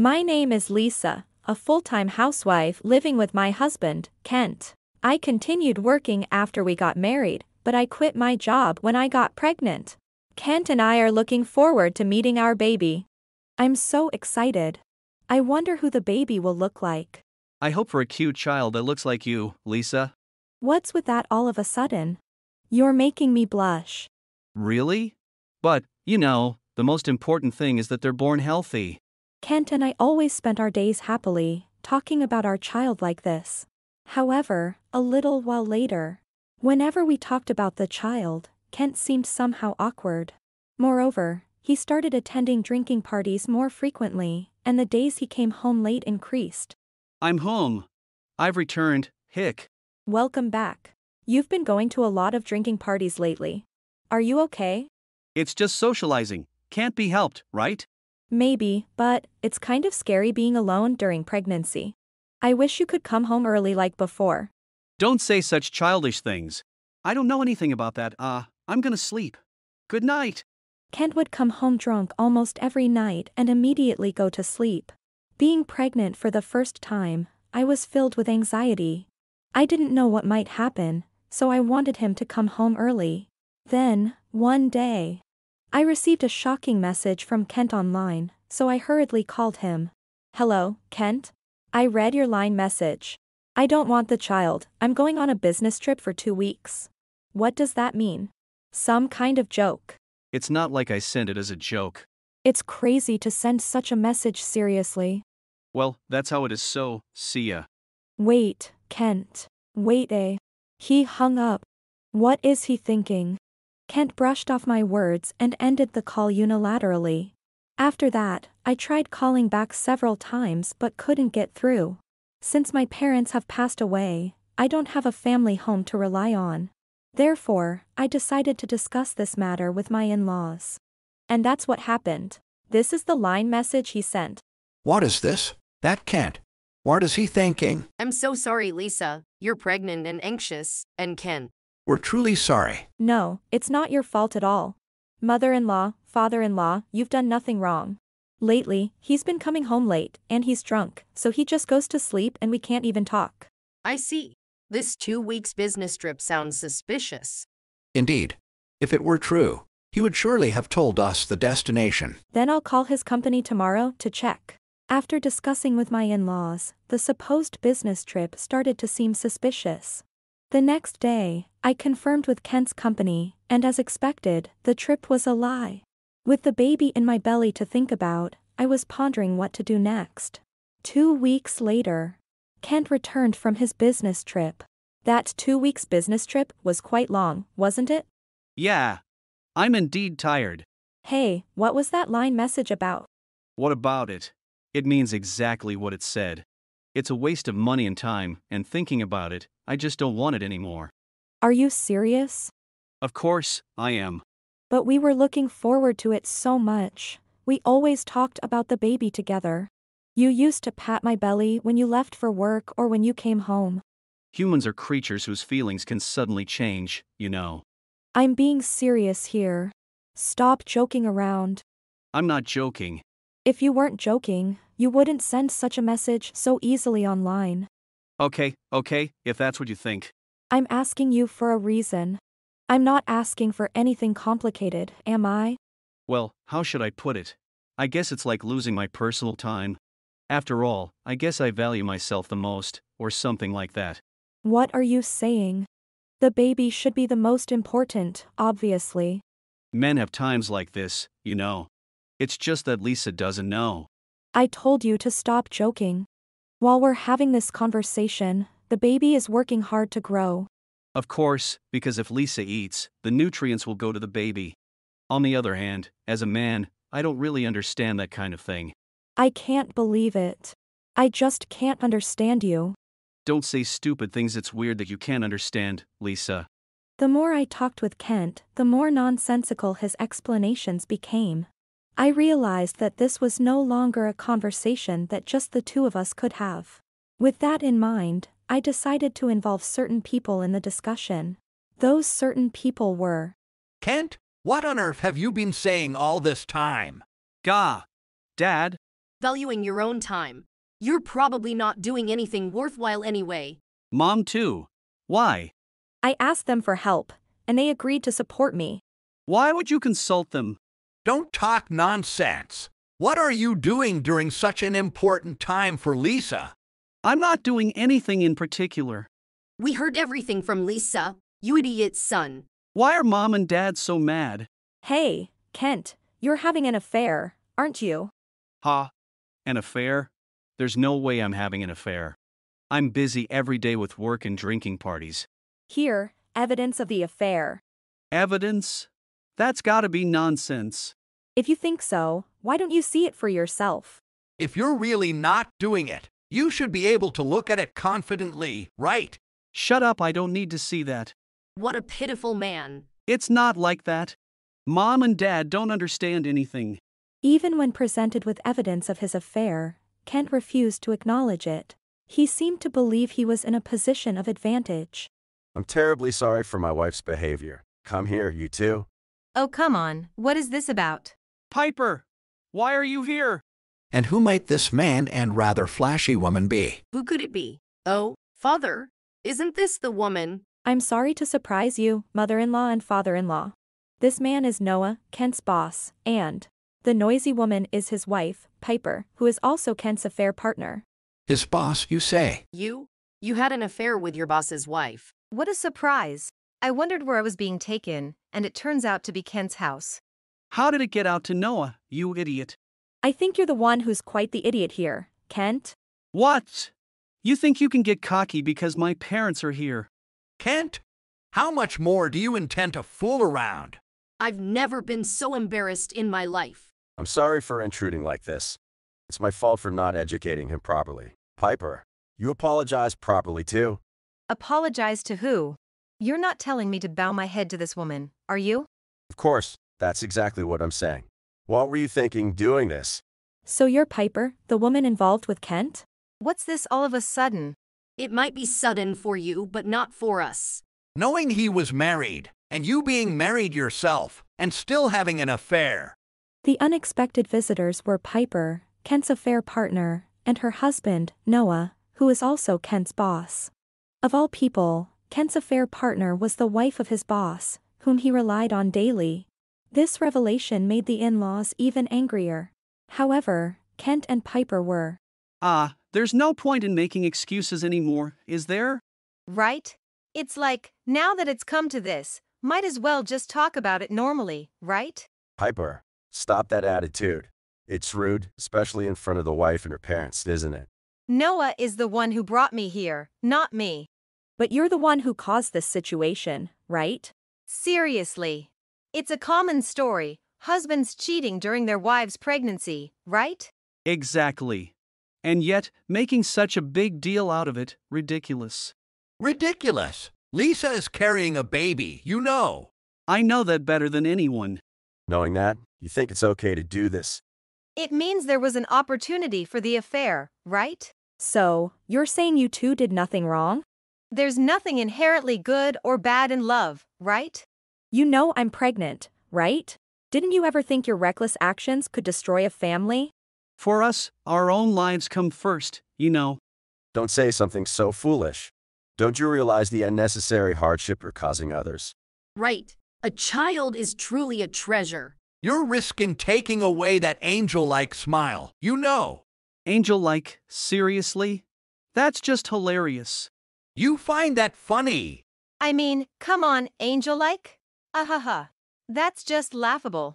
My name is Lisa, a full-time housewife living with my husband, Kent. I continued working after we got married, but I quit my job when I got pregnant. Kent and I are looking forward to meeting our baby. I'm so excited. I wonder who the baby will look like. I hope for a cute child that looks like you, Lisa. What's with that all of a sudden? You're making me blush. Really? But, the most important thing is that they're born healthy. Kent and I always spent our days happily, talking about our child like this. However, a little while later, whenever we talked about the child, Kent seemed somehow awkward. Moreover, he started attending drinking parties more frequently, and the days he came home late increased. I'm home. I've returned, hick. Welcome back. You've been going to a lot of drinking parties lately. Are you okay? It's just socializing. Can't be helped, right? Maybe, but it's kind of scary being alone during pregnancy. I wish you could come home early like before. Don't say such childish things. I don't know anything about that. I'm gonna sleep. Good night. Kent would come home drunk almost every night and immediately go to sleep. Being pregnant for the first time, I was filled with anxiety. I didn't know what might happen, so I wanted him to come home early. Then, one day, I received a shocking message from Kent online, so I hurriedly called him. Hello, Kent? I read your line message. I don't want the child, I'm going on a business trip for 2 weeks. What does that mean? Some kind of joke. It's not like I sent it as a joke. It's crazy to send such a message seriously. Well, that's how it is, so, see ya. Wait, Kent. Wait. He hung up. What is he thinking? Kent brushed off my words and ended the call unilaterally. After that, I tried calling back several times but couldn't get through. Since my parents have passed away, I don't have a family home to rely on. Therefore, I decided to discuss this matter with my in-laws. And that's what happened. This is the line message he sent. What is this? That Kent. What is he thinking? I'm so sorry, Lisa. You're pregnant and anxious, and Kent. We're truly sorry. No, it's not your fault at all. Mother-in-law, father-in-law, you've done nothing wrong. Lately, he's been coming home late, and he's drunk, so he just goes to sleep and we can't even talk. I see. This 2 weeks business trip sounds suspicious. Indeed. If it were true, he would surely have told us the destination. Then I'll call his company tomorrow to check. After discussing with my in-laws, the supposed business trip started to seem suspicious. The next day, I confirmed with Kent's company, and as expected, the trip was a lie. With the baby in my belly to think about, I was pondering what to do next. 2 weeks later, Kent returned from his business trip. That 2 weeks business trip was quite long, wasn't it? Yeah. I'm indeed tired. Hey, what was that line message about? What about it? It means exactly what it said. It's a waste of money and time, and thinking about it, I just don't want it anymore. Are you serious? Of course, I am. But we were looking forward to it so much. We always talked about the baby together. You used to pat my belly when you left for work or when you came home. Humans are creatures whose feelings can suddenly change, I'm being serious here. Stop joking around. I'm not joking. If you weren't joking, you wouldn't send such a message so easily online. Okay, if that's what you think. I'm asking you for a reason. I'm not asking for anything complicated, am I? Well, how should I put it? I guess it's like losing my personal time. After all, I guess I value myself the most, or something like that. What are you saying? The baby should be the most important, obviously. Men have times like this, It's just that Lisa doesn't know. I told you to stop joking. While we're having this conversation, the baby is working hard to grow. Of course, because if Lisa eats, the nutrients will go to the baby. On the other hand, as a man, I don't really understand that kind of thing. I can't believe it. I just can't understand you. Don't say stupid things. It's weird that you can't understand, Lisa. The more I talked with Kent, the more nonsensical his explanations became. I realized that this was no longer a conversation that just the two of us could have. With that in mind, I decided to involve certain people in the discussion. Those certain people were... Kent, what on earth have you been saying all this time? Gah! Dad? Valuing your own time. You're probably not doing anything worthwhile anyway. Mom, too. Why? I asked them for help, and they agreed to support me. Why would you consult them? Don't talk nonsense. What are you doing during such an important time for Lisa? I'm not doing anything in particular. We heard everything from Lisa, you idiot's son. Why are Mom and Dad so mad? Hey, Kent, you're having an affair, aren't you? Ha? An affair? There's no way I'm having an affair. I'm busy every day with work and drinking parties. Here, evidence of the affair. Evidence? That's gotta be nonsense. If you think so, why don't you see it for yourself? If you're really not doing it, you should be able to look at it confidently, right? Shut up, I don't need to see that. What a pitiful man. It's not like that. Mom and Dad don't understand anything. Even when presented with evidence of his affair, Kent refused to acknowledge it. He seemed to believe he was in a position of advantage. I'm terribly sorry for my wife's behavior. Come here, you two. Oh, come on, what is this about? Piper! Why are you here? And who might this man and rather flashy woman be? Who could it be? Oh, father, isn't this the woman? I'm sorry to surprise you, mother-in-law and father-in-law. This man is Noah, Kent's boss, and the noisy woman is his wife, Piper, who is also Kent's affair partner. His boss, you say? You had an affair with your boss's wife. What a surprise. I wondered where I was being taken, and it turns out to be Kent's house. How did it get out to Noah, you idiot? I think you're the one who's quite the idiot here, Kent. What? You think you can get cocky because my parents are here? Kent? How much more do you intend to fool around? I've never been so embarrassed in my life. I'm sorry for intruding like this. It's my fault for not educating him properly. Piper, you apologize properly too. Apologize to who? You're not telling me to bow my head to this woman, are you? Of course, that's exactly what I'm saying. What were you thinking doing this? So you're Piper, the woman involved with Kent? What's this all of a sudden? It might be sudden for you, but not for us. Knowing he was married, and you being married yourself, and still having an affair. The unexpected visitors were Piper, Kent's affair partner, and her husband, Noah, who is also Kent's boss. Of all people, Kent's affair partner was the wife of his boss, whom he relied on daily. This revelation made the in-laws even angrier. However, Kent and Piper were. There's no point in making excuses anymore, is there? Right? It's like, now that it's come to this, might as well just talk about it normally, right? Piper, stop that attitude. It's rude, especially in front of the wife and her parents, isn't it? Noah is the one who brought me here, not me. But you're the one who caused this situation, right? Seriously. It's a common story, husbands cheating during their wives' pregnancy, right? Exactly. And yet, making such a big deal out of it, ridiculous. Ridiculous. Lisa is carrying a baby, you know. I know that better than anyone. Knowing that, you think it's okay to do this? It means there was an opportunity for the affair, right? So, you're saying you two did nothing wrong? There's nothing inherently good or bad in love, right? You know I'm pregnant, right? Didn't you ever think your reckless actions could destroy a family? For us, our own lives come first, you know. Don't say something so foolish. Don't you realize the unnecessary hardship you're causing others? Right. A child is truly a treasure. You're risking taking away that angel-like smile, you know. Angel-like, seriously? That's just hilarious. You find that funny. I mean, come on, angel-like? Ahaha. That's just laughable.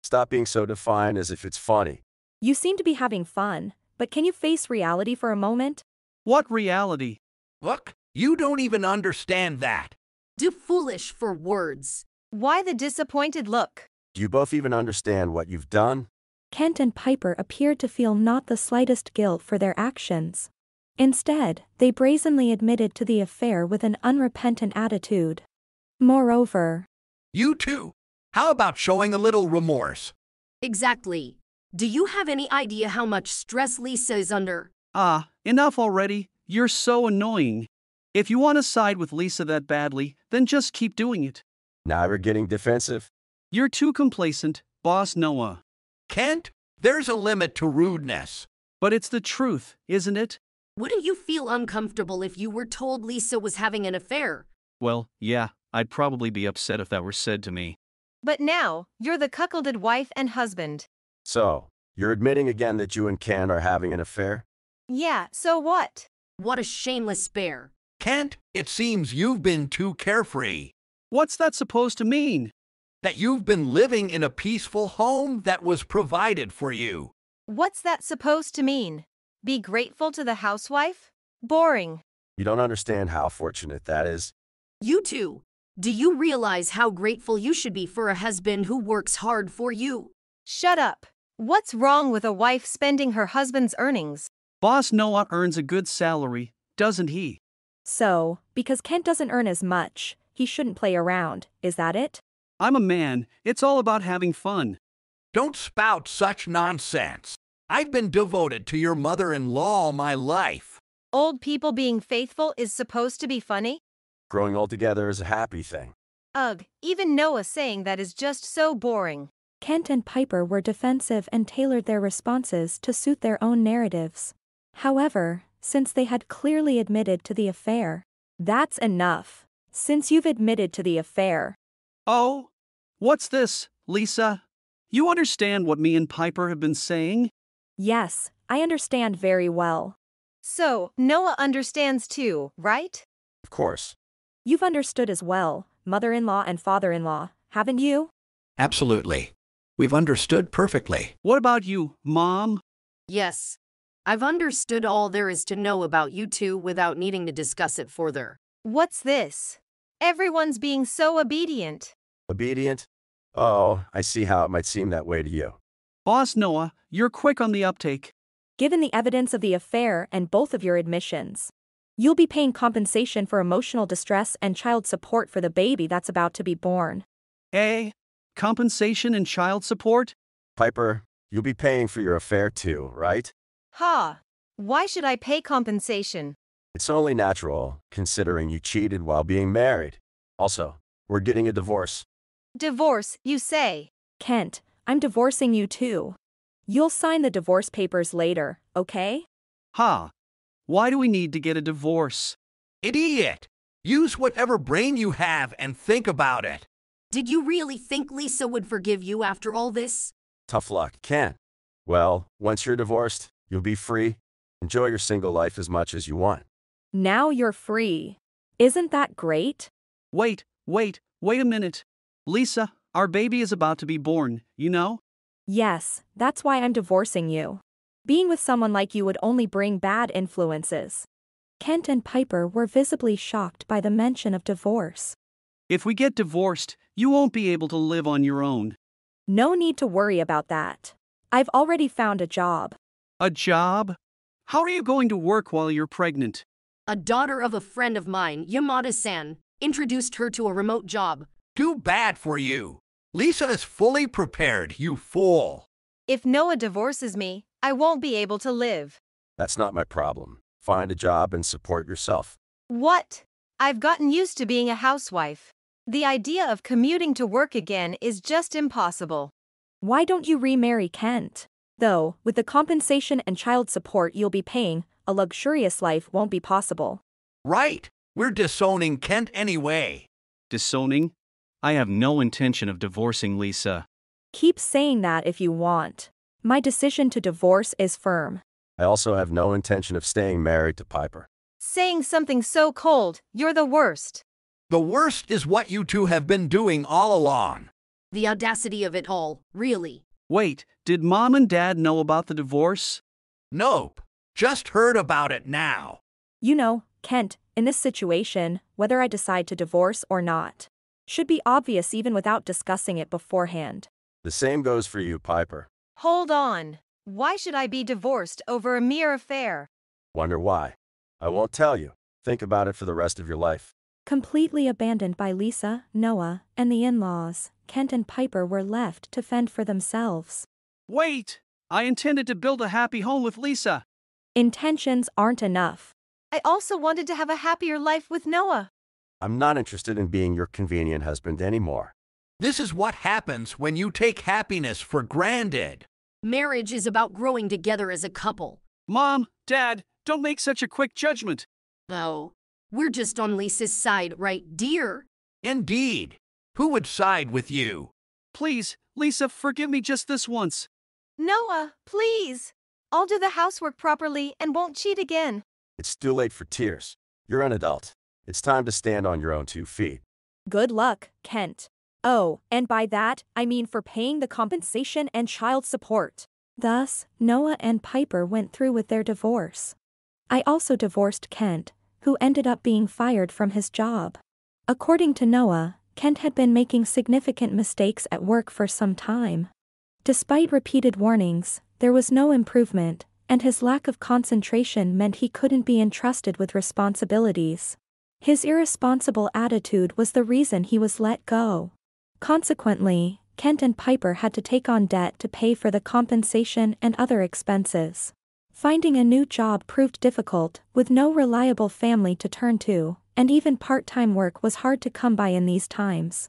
Stop being so defiant as if it's funny. You seem to be having fun, but can you face reality for a moment? What reality? Look, you don't even understand that. Too foolish for words. Why the disappointed look? Do you both even understand what you've done? Kent and Piper appeared to feel not the slightest guilt for their actions. Instead, they brazenly admitted to the affair with an unrepentant attitude. Moreover, You too. How about showing a little remorse? Exactly. Do you have any idea how much stress Lisa is under? Enough already. You're so annoying. If you want to side with Lisa that badly, then just keep doing it. Now you're getting defensive. You're too complacent, Boss Noah. Kent, There's a limit to rudeness. But it's the truth, isn't it? Wouldn't you feel uncomfortable if you were told Lisa was having an affair? Well, yeah, I'd probably be upset if that were said to me. But now, you're the cuckolded wife and husband. So, you're admitting again that you and Ken are having an affair? Yeah, so what? What a shameless bear. Kent, it seems you've been too carefree. What's that supposed to mean? That you've been living in a peaceful home that was provided for you. What's that supposed to mean? Be grateful to the housewife? Boring. You don't understand how fortunate that is. You two, do you realize how grateful you should be for a husband who works hard for you? Shut up. What's wrong with a wife spending her husband's earnings? Boss Noah earns a good salary, doesn't he? So, because Kent doesn't earn as much, he shouldn't play around, is that it? I'm a man, it's all about having fun. Don't spout such nonsense. I've been devoted to your mother-in-law all my life. Old people being faithful is supposed to be funny? Growing old together is a happy thing. Ugh, even Noah saying that is just so boring. Kent and Piper were defensive and tailored their responses to suit their own narratives. However, since they had clearly admitted to the affair, that's enough. Since you've admitted to the affair. Oh? What's this, Lisa? You understand what me and Piper have been saying? Yes, I understand very well. So, Noah understands too, right? Of course. You've understood as well, mother-in-law and father-in-law, haven't you? Absolutely. We've understood perfectly. What about you, Mom? Yes. I've understood all there is to know about you two without needing to discuss it further. What's this? Everyone's being so obedient. Obedient? Oh, I see how it might seem that way to you. Boss Noah, you're quick on the uptake. Given the evidence of the affair and both of your admissions, you'll be paying compensation for emotional distress and child support for the baby that's about to be born. Eh? Compensation and child support? Piper, you'll be paying for your affair too, right? Ha! Why should I pay compensation? It's only natural, considering you cheated while being married. Also, we're getting a divorce. Divorce, you say? Kent, I'm divorcing you too. You'll sign the divorce papers later, okay? Ha! Why do we need to get a divorce? Idiot! Use whatever brain you have and think about it. Did you really think Lisa would forgive you after all this? Tough luck, Ken. Well, once you're divorced, you'll be free. Enjoy your single life as much as you want. Now you're free. Isn't that great? Wait a minute. Lisa, our baby is about to be born, you know? Yes, that's why I'm divorcing you. Being with someone like you would only bring bad influences. Kent and Piper were visibly shocked by the mention of divorce. If we get divorced, you won't be able to live on your own. No need to worry about that. I've already found a job. A job? How are you going to work while you're pregnant? A daughter of a friend of mine, Yamada-san, introduced her to a remote job. Too bad for you. Lisa is fully prepared, you fool. If Noah divorces me, I won't be able to live. That's not my problem. Find a job and support yourself. What? I've gotten used to being a housewife. The idea of commuting to work again is just impossible. Why don't you remarry Kent? Though, with the compensation and child support you'll be paying, a luxurious life won't be possible. Right. We're disowning Kent anyway. Disowning? I have no intention of divorcing Lisa. Keep saying that if you want. My decision to divorce is firm. I also have no intention of staying married to Piper. Saying something so cold, you're the worst. The worst is what you two have been doing all along. The audacity of it all, really. Wait, did Mom and Dad know about the divorce? Nope. Just heard about it now. You know, Kent, in this situation, whether I decide to divorce or not, should be obvious even without discussing it beforehand. The same goes for you, Piper. Hold on. Why should I be divorced over a mere affair? Wonder why? I won't tell you. Think about it for the rest of your life. Completely abandoned by Lisa, Noah, and the in-laws, Kent and Piper were left to fend for themselves. Wait! I intended to build a happy home with Lisa. Intentions aren't enough. I also wanted to have a happier life with Noah. I'm not interested in being your convenient husband anymore. This is what happens when you take happiness for granted. Marriage is about growing together as a couple. Mom, Dad, don't make such a quick judgment. Oh, we're just on Lisa's side, right, dear? Indeed. Who would side with you? Please, Lisa, forgive me just this once. Noah, please. I'll do the housework properly and won't cheat again. It's too late for tears. You're an adult. It's time to stand on your own 2 feet. Good luck, Kent. Oh, and by that, I mean for paying the compensation and child support. Thus, Noah and Piper went through with their divorce. I also divorced Kent, who ended up being fired from his job. According to Noah, Kent had been making significant mistakes at work for some time. Despite repeated warnings, there was no improvement, and his lack of concentration meant he couldn't be entrusted with responsibilities. His irresponsible attitude was the reason he was let go. Consequently, Kent and Piper had to take on debt to pay for the compensation and other expenses. Finding a new job proved difficult, with no reliable family to turn to, and even part-time work was hard to come by in these times.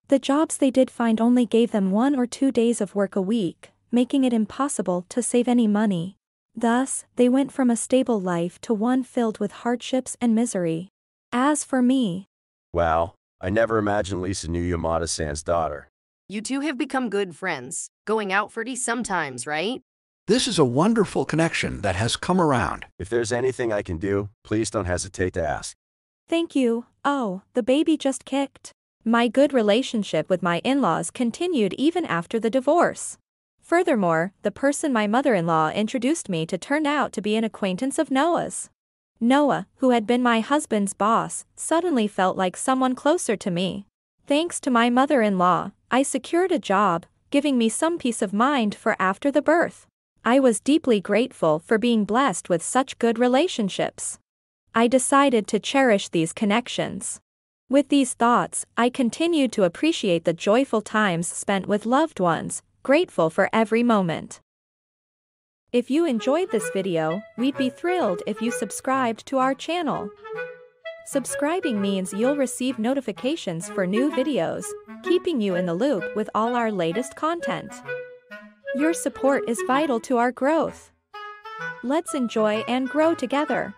The jobs they did find only gave them 1 or 2 days of work a week, making it impossible to save any money. Thus, they went from a stable life to one filled with hardships and misery. As for me, Wow, I never imagined Lisa knew Yamada-san's daughter. You two have become good friends, going out for tea sometimes, right? This is a wonderful connection that has come around. If there's anything I can do, please don't hesitate to ask. thank you. Oh, the baby just kicked. My good relationship with my in-laws continued even after the divorce. Furthermore, the person my mother-in-law introduced me to turned out to be an acquaintance of Noah's. Noah, who had been my husband's boss, suddenly felt like someone closer to me. Thanks to my mother-in-law, I secured a job, giving me some peace of mind for after the birth. I was deeply grateful for being blessed with such good relationships. I decided to cherish these connections. With these thoughts, I continued to appreciate the joyful times spent with loved ones, grateful for every moment. If you enjoyed this video, we'd be thrilled if you subscribed to our channel. Subscribing means you'll receive notifications for new videos, keeping you in the loop with all our latest content. Your support is vital to our growth. Let's enjoy and grow together.